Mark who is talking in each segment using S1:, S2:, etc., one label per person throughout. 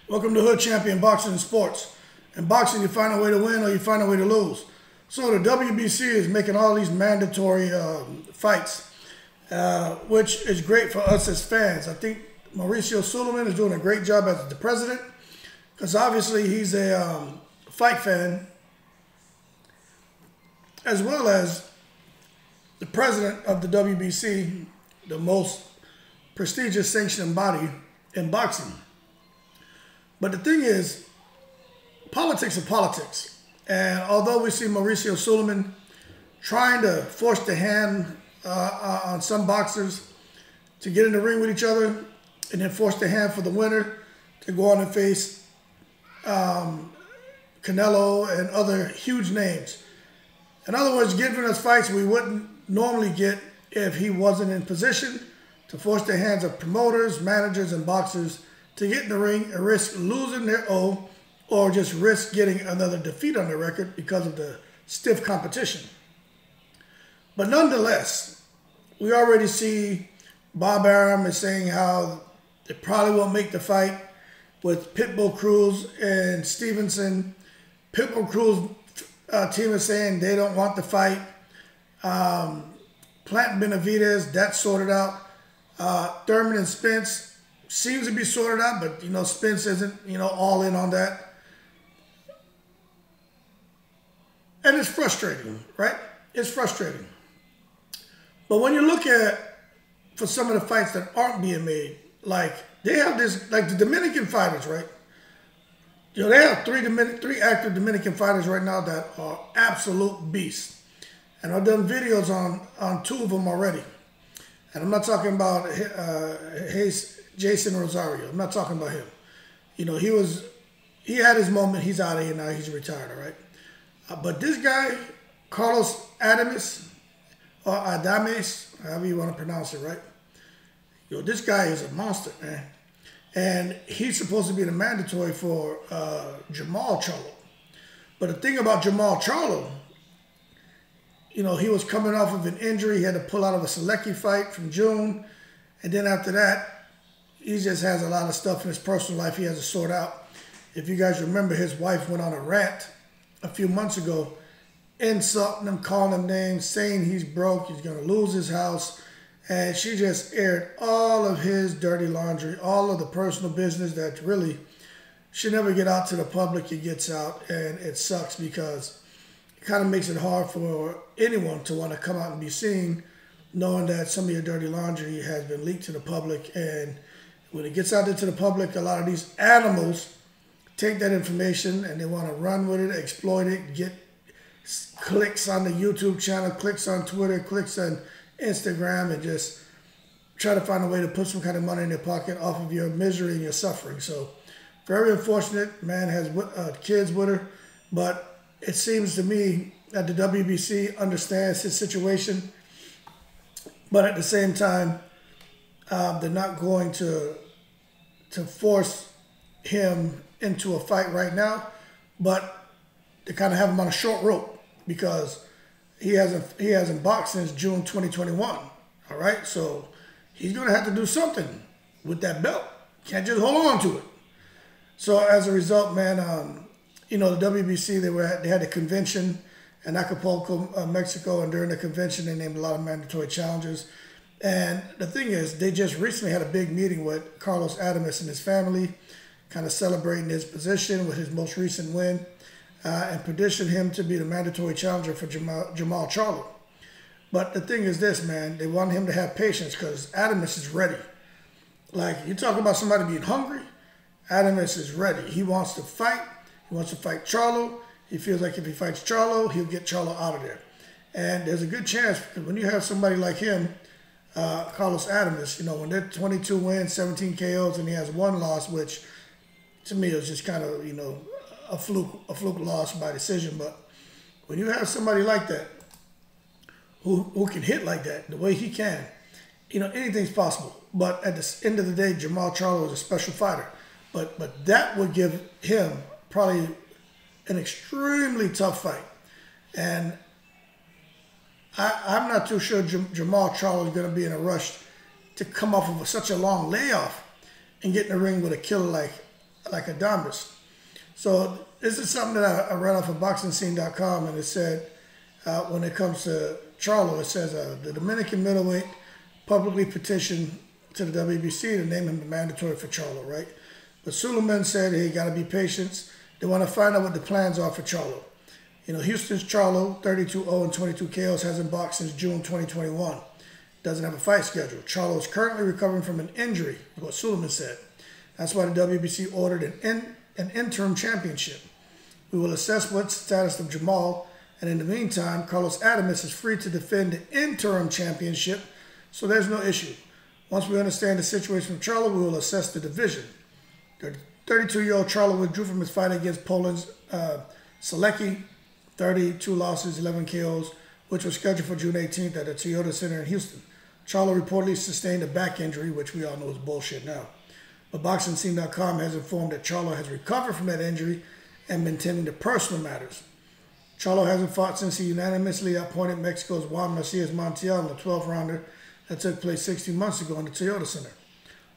S1: Welcome to Hood Champion Boxing and Sports. In boxing, you find a way to win or you find a way to lose. So the WBC is making all these mandatory fights, which is great for us as fans. I think Mauricio Suleiman is doing a great job as the president, because obviously he's a fight fan, as well as the president of the WBC, the most prestigious sanctioning body in boxing. But the thing is, politics are politics. And although we see Mauricio Suleiman trying to force the hand on some boxers to get in the ring with each other, and then force the hand for the winner to go on and face Canelo and other huge names. In other words, giving us fights we wouldn't normally get if he wasn't in position to force the hands of promoters, managers, and boxers to get in the ring and risk losing their O, or just risk getting another defeat on their record because of the stiff competition. But nonetheless, we already see Bob Arum is saying how they probably won't make the fight with Pitbull Cruz and Stevenson. Pitbull Cruz team is saying they don't want the fight. Plant Benavidez, that's sorted out. Thurman and Spence seems to be sorted out, but Spence isn't all in on that. And it's frustrating, right? It's frustrating. But when you look at, for some of the fights that aren't being made, like they have this, like the Dominican fighters, right? They have three active Dominican fighters right now that are absolute beasts. And I've done videos on two of them already. And I'm not talking about Jason Rosario. I'm not talking about him. He had his moment. He's out of here now. He's retired, all right? But this guy, Carlos Adames, or Adames, however you want to pronounce it, right? This guy is a monster, man. And he's supposed to be the mandatory for Jermall Charlo. But the thing about Jermall Charlo, he was coming off of an injury. He had to pull out of a Selecki fight from June. And then after that, he just has a lot of stuff in his personal life he has to sort out. If you guys remember, his wife went on a rant a few months ago, insulting him, calling him names, saying he's broke, he's going to lose his house. And she just aired all of his dirty laundry, all of the personal business that really should never get out to the public. It gets out, and it sucks because it kind of makes it hard for anyone to want to come out and be seen, knowing that some of your dirty laundry has been leaked to the public. And when it gets out there to the public, a lot of these animals take that information and they want to run with it, exploit it, get clicks on the YouTube channel, clicks on Twitter, clicks on Instagram, and just try to find a way to put some kind of money in their pocket off of your misery and your suffering. So very unfortunate. Man has kids with her, but it seems to me that the WBC understands his situation, but at the same time, they're not going to force him into a fight right now, but they kind of have him on a short rope because he hasn't boxed since June 2021. All right, so he's going to have to do something with that belt. Can't just hold on to it. So as a result, man, the WBC, they had a convention in Acapulco, Mexico, and during the convention they named a lot of mandatory challengers. And the thing is, they just recently had a big meeting with Carlos Adames and his family, kind of celebrating his position with his most recent win, and petitioned him to be the mandatory challenger for Jermall Charlo. But the thing is this, man, they want him to have patience because Adames is ready. Like, you talk about somebody being hungry, Adames is ready. He wants to fight. He wants to fight Charlo. He feels like if he fights Charlo, he'll get Charlo out of there. And there's a good chance, because when you have somebody like him, Carlos Adames, when they're 22 wins, 17 KOs, and he has one loss, which to me is just kind of, a fluke loss by decision. But when you have somebody like that, who can hit like that, the way he can, anything's possible. But at the end of the day, Jermall Charlo is a special fighter. But that would give him probably an extremely tough fight. And I'm not too sure Jermall Charlo is going to be in a rush to come off of such a long layoff and get in the ring with a killer like like Adamas. So this is something that I read off of BoxingScene.com, and it said when it comes to Charlo, it says the Dominican middleweight publicly petitioned to the WBC to name him mandatory for Charlo, right? But Suleiman said, hey, got to be patient. They want to find out what the plans are for Charlo. You know, Houston's Charlo, 32-0 and 22 KOs, hasn't boxed since June 2021. Doesn't have a fight schedule. Charlo is currently recovering from an injury, is what Suleiman said. That's why the WBC ordered an interim championship. We will assess what's the status of Jermall, and in the meantime, Carlos Adames is free to defend the interim championship, so there's no issue. Once we understand the situation of Charlo, we will assess the division. The 32-year-old Charlo withdrew from his fight against Poland's Selecki, 32 losses, 11 KOs, which was scheduled for June 18th at the Toyota Center in Houston. Charlo reportedly sustained a back injury, which we all know is bullshit now. But BoxingScene.com has informed that Charlo has recovered from that injury and been tending to personal matters. Charlo hasn't fought since he unanimously appointed Mexico's Juan Macias Montiel in the 12th rounder that took place 16 months ago in the Toyota Center.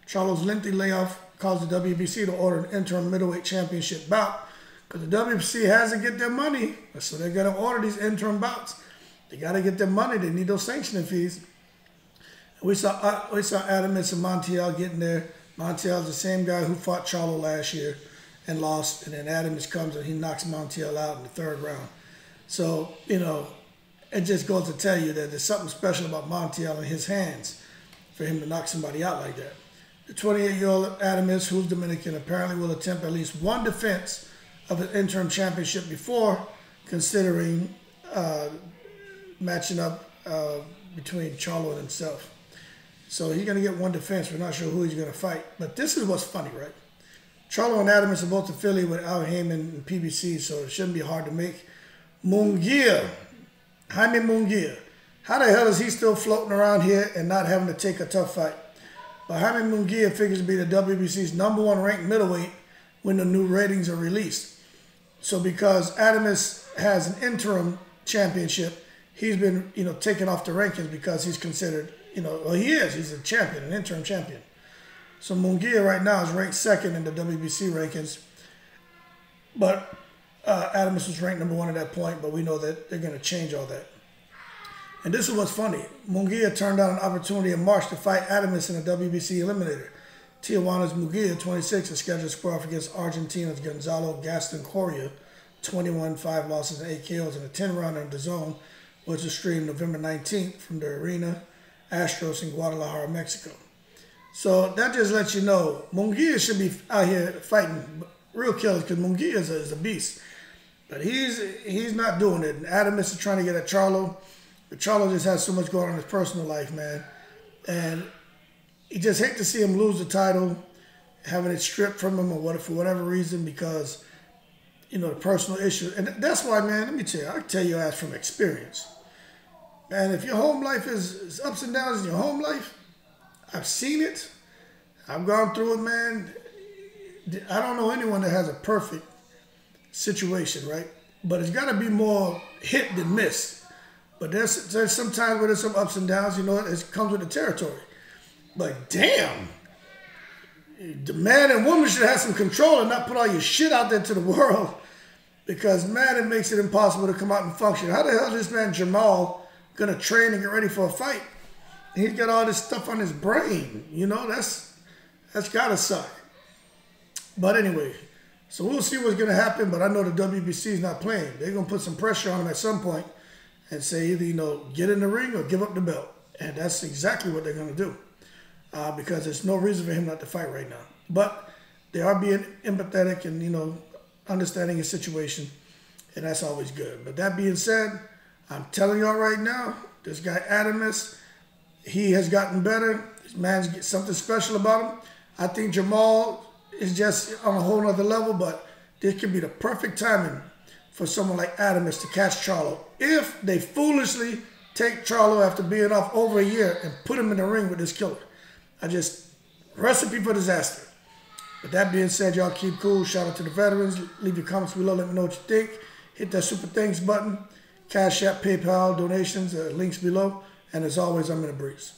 S1: Charlo's lengthy layoff caused the WBC to order an interim middleweight championship bout because the WBC has to get their money, so they're going to order these interim bouts. They got to get their money. They need those sanctioning fees. We saw Adames and Montiel getting there. Montiel's the same guy who fought Charlo last year and lost, and then Adames comes and he knocks Montiel out in the 3rd round. So, you know, it just goes to tell you that there's something special about Montiel in his hands for him to knock somebody out like that. The 28-year-old Adames, who's Dominican, apparently will attempt at least one defense of an interim championship before considering matching up between Charlo and himself. So he's going to get one defense. We're not sure who he's going to fight. But this is what's funny, right? Charlo and Adames are both affiliated with Al Heyman and PBC, so it shouldn't be hard to make. Munguia, Jaime Munguia. How the hell is he still floating around here and not having to take a tough fight? But Jaime Munguia figures to be the WBC's #1 ranked middleweight when the new ratings are released. So because Adames has an interim championship, he's been, you know, taken off the rankings because he's considered, you know, well, he is. He's a champion, an interim champion. So Munguia right now is ranked 2nd in the WBC rankings. But Adames was ranked #1 at that point, but we know that they're going to change all that. And this is what's funny. Munguia turned down an opportunity in March to fight Adames in a WBC eliminator. Tijuana's Munguia, 26, is scheduled to square off against Argentina's Gonzalo Gaston Correa, 21, 5 losses and 8 KOs in a 10-rounder in the zone, which is streamed November 19th from the Arena Astros in Guadalajara, Mexico. So that just lets you know Munguia should be out here fighting real killers because Munguia is a beast. But he's not doing it. And Adames is trying to get at Charlo. But Charlo just has so much going on in his personal life, man. And you just hate to see him lose the title, having it stripped from him or for whatever reason because, you know, the personal issue. And that's why, man, let me tell you, I can tell you as from experience. Man, if your home life is ups and downs in your home life, I've seen it. I've gone through it, man. I don't know anyone that has a perfect situation, right? But it's got to be more hit than miss. But there's sometimes where there's some ups and downs, you know, it comes with the territory. But damn, the man and woman should have some control and not put all your shit out there to the world because, man, it makes it impossible to come out and function. How the hell is this man Jermall going to train and get ready for a fight? And he's got all this stuff on his brain, you know, that's got to suck. But anyway, so we'll see what's going to happen, but I know the WBC is not playing. They're going to put some pressure on him at some point and say either, you know, get in the ring or give up the belt. And that's exactly what they're going to do because there's no reason for him not to fight right now. But they are being empathetic and, you know, understanding his situation, and that's always good. But that being said, I'm telling y'all right now, this guy Adames, he has gotten better. This man's got something special about him. I think Jermall is just on a whole nother level, but this could be the perfect timing for someone like Adames to catch Charlo. If they foolishly take Charlo after being off over a year and put him in the ring with this killer. Recipe for disaster. With that being said, y'all keep cool. Shout out to the veterans. Leave your comments below. Let me know what you think. Hit that super thanks button. Cash App, PayPal, donations, links below. And as always, I'm in a breeze.